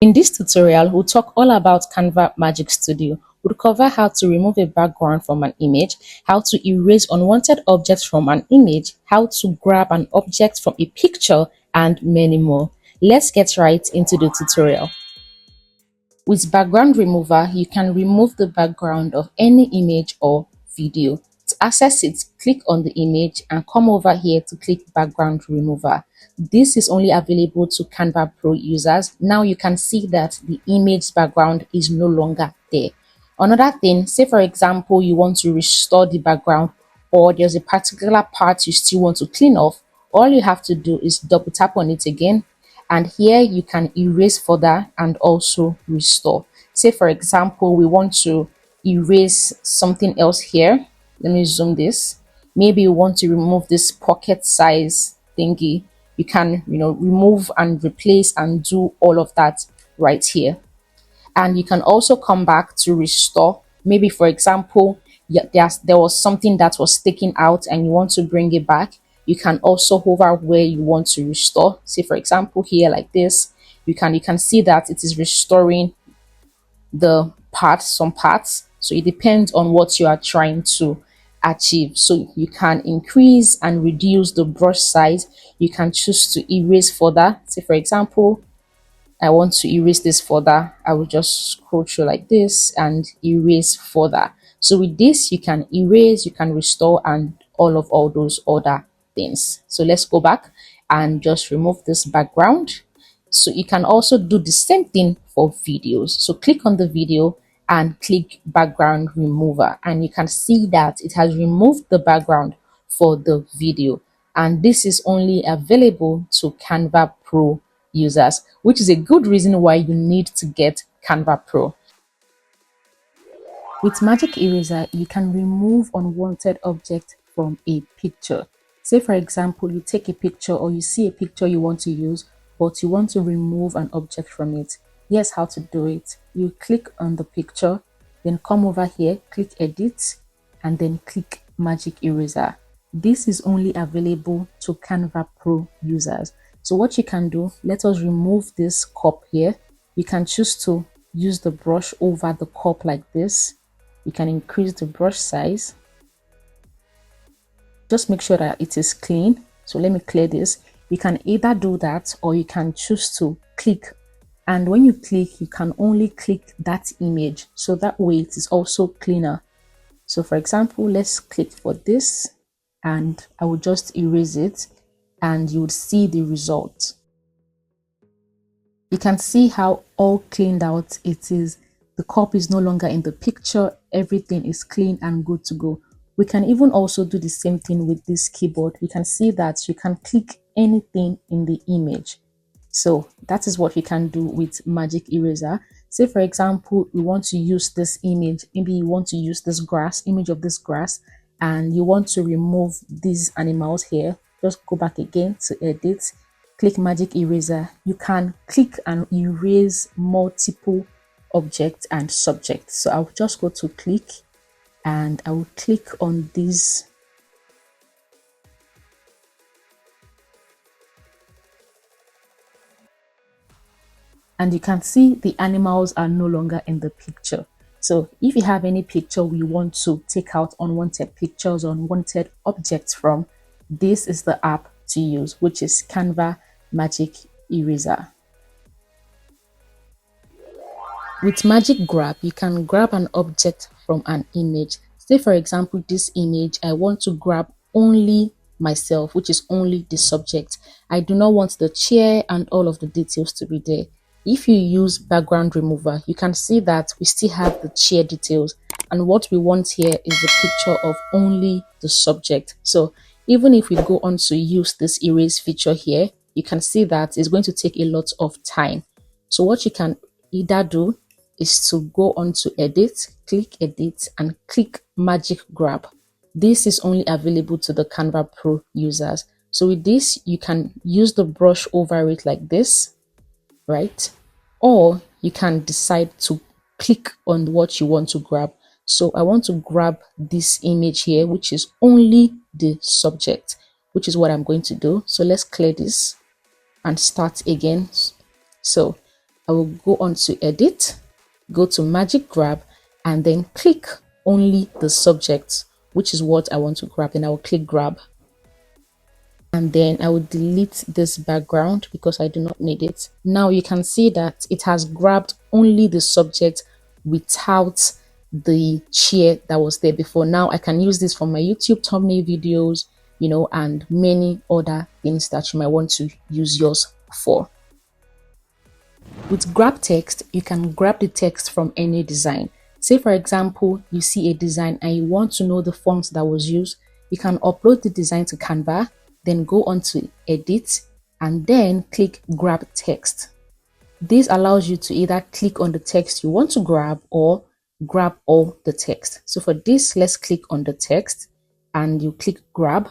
In this tutorial, we'll talk all about Canva Magic Studio. We'll cover how to remove a background from an image, how to erase unwanted objects from an image, how to grab an object from a picture, and many more. Let's get right into the tutorial. With background remover, you can remove the background of any image or video. To access it, click on the image and come over here to click background remover. This is only available to Canva Pro users. Now you can see that the image background is no longer there. Another thing, say for example, you want to restore the background or there's a particular part you still want to clean off, all you have to do is double tap on it again, and here you can erase further and also restore. Say for example, we want to erase something else here. Let me zoom this. Maybe you want to remove this pocket size thingy. You can, remove and replace and do all of that right here. And you can also come back to restore. Maybe for example, there was something that was taken out and you want to bring it back. You can also hover where you want to restore. Say for example here like this, you can see that it is restoring the some parts. So it depends on what you are trying to achieve. So you can increase and reduce the brush size. You can choose to erase further. Say for example, I want to erase this further. I will just scroll through like this and erase further. So with this, you can erase, you can restore, and all those other things. So let's go back and just remove this background. So you can also do the same thing for videos. So click on the video and click background remover, and you can see that it has removed the background for the video. And this is only available to Canva Pro users, which is a good reason why you need to get Canva Pro. With Magic Eraser, you can remove unwanted objects from a picture. Say for example, you take a picture or you see a picture you want to use, but you want to remove an object from it. Here's how to do it. You click on the picture, then come over here, click edit, and then click Magic Eraser. This is only available to Canva Pro users. So what you can do, let us remove this cup here. You can choose to use the brush over the cup like this. You can increase the brush size. Just make sure that it is clean. So let me clear this. You can either do that or you can choose to click. And when you click, you can only click that image. So that way it is also cleaner. So for example, let's click for this and I will just erase it and you would see the result. You can see how all cleaned out it is. The cup is no longer in the picture. Everything is clean and good to go. We can even also do the same thing with this keyboard. You can see that you can click anything in the image. So that is what you can do with Magic Eraser. Say for example, we want to use this image. Maybe you want to use this image of this grass, and you want to remove these animals here. Just go back again to edit, click Magic Eraser. You can click and erase multiple objects and subjects. So I'll just go to click and I will click on these. And you can see the animals are no longer in the picture. So if you have any picture we want to take out unwanted pictures or unwanted objects from, this is the app to use, which is Canva Magic Eraser. With Magic Grab, you can grab an object from an image. Say for example, this image, I want to grab only myself, which is only the subject. I do not want the chair and all of the details to be there. If you use background remover, you can see that we still have the chair details, and what we want here is the picture of only the subject. So even if we go on to use this erase feature here, you can see that it's going to take a lot of time. So what you can either do is to go on to edit, click edit, and click Magic Grab. This is only available to the Canva Pro users. So with this, you can use the brush over it like this, right? Or you can decide to click on what you want to grab. So I want to grab this image here, which is only the subject, which is what I'm going to do. So let's clear this and start again. So I will go on to edit, go to magic grab, and then click only the subject, which is what I want to grab. Then I will click grab. And then I will delete this background because I do not need it. Now you can see that it has grabbed only the subject without the chair that was there before. Now I can use this for my YouTube thumbnail videos, and many other things that you might want to use yours for. With grab text, you can grab the text from any design. Say for example, you see a design and you want to know the font that was used, you can upload the design to Canva, then go on to edit and then click grab text. This allows you to either click on the text you want to grab or grab all the text. So for this, let's click on the text and you click grab.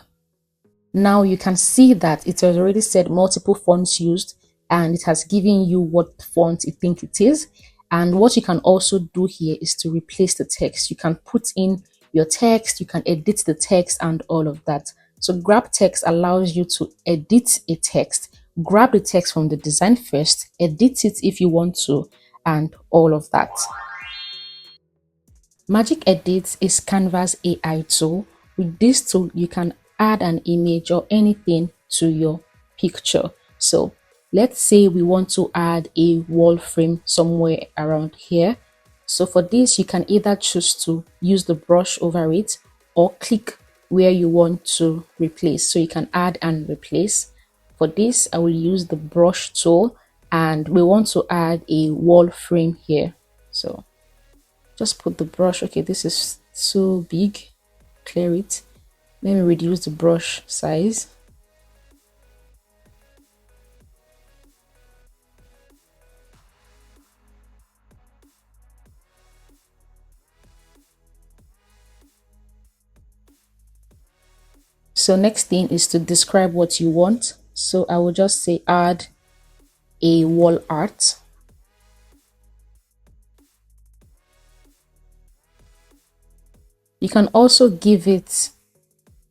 Now you can see that it has already said multiple fonts used and it has given you what font you think it is. And what you can also do here is to replace the text. You can put in your text, you can edit the text and all of that. So grab text allows you to edit a text, grab the text from the design first, edit it if you want to, and all of that. Magic Edit is Canva's AI tool. With this tool, you can add an image or anything to your picture. So let's say we want to add a wall frame somewhere around here. So for this, you can either choose to use the brush over it or click where you want to replace. So you can add and replace. For this, I will use the brush tool and we want to add a wall frame here. So just put the brush. Okay, this is so big. Clear it. Let me reduce the brush size. So next thing is to describe what you want. So I will just say add a wall art. You can also give it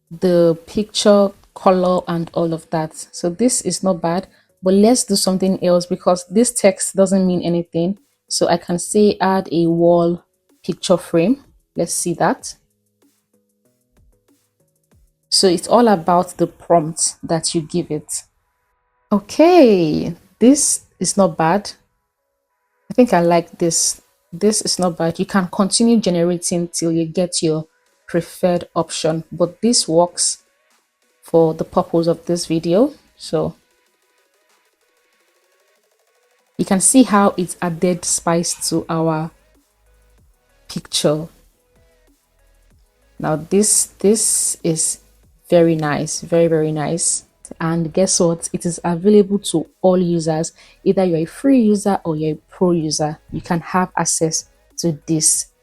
the picture color and all of that. So this is not bad, but let's do something else because this text doesn't mean anything. So I can say add a wall picture frame. Let's see that. So it's all about the prompt that you give it. Okay, this is not bad. I think I like this. This is not bad. You can continue generating till you get your preferred option, but this works for the purpose of this video. So you can see how it added spice to our picture. Now this is very nice, very nice. And guess what? It is available to all users. Either you're a free user or you're a pro user, you can have access to this.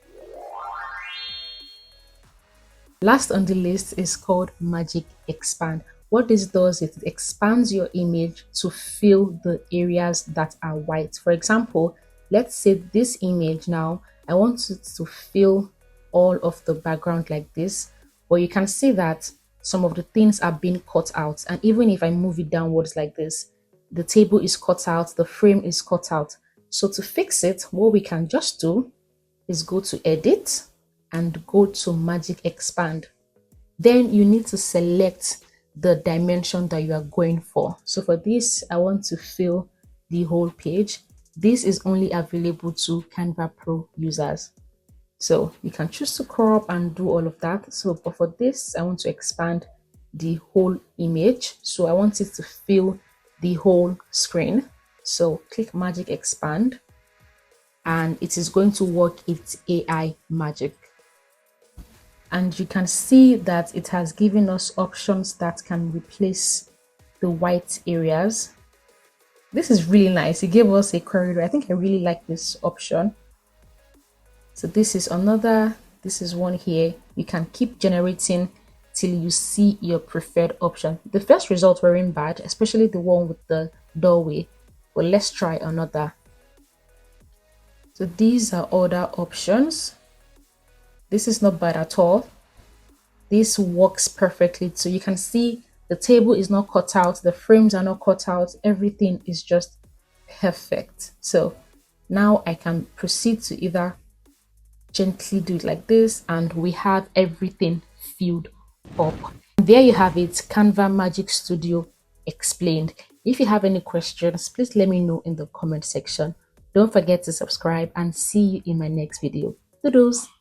Last on the list is called Magic Expand. What this does is it expands your image to fill the areas that are white. For example, let's say this image now, I want it to fill all of the background like this, but you can see that some of the things are being cut out. And even if I move it downwards like this, the table is cut out, the frame is cut out. So to fix it, what we can just do is go to edit and go to Magic Expand. Then you need to select the dimension that you are going for. So for this, I want to fill the whole page. This is only available to Canva Pro users. So you can choose to crop and do all of that. So but for this, I want to expand the whole image. So I want it to fill the whole screen. So click Magic Expand and it is going to work its AI magic. And you can see that it has given us options that can replace the white areas. This is really nice. It gave us a corridor. I think I really like this option. So this is another, this is one here. You can keep generating till you see your preferred option. The first results weren't bad, especially the one with the doorway, but let's try another. So these are other options. This is not bad at all. This works perfectly. So you can see the table is not cut out, the frames are not cut out, everything is just Perfect. So now I can proceed to either gently do it like this, and we have everything filled up. There you have it, Canva Magic Studio explained. If you have any questions, please let me know in the comment section. Don't forget to subscribe and see you in my next video. Doodles!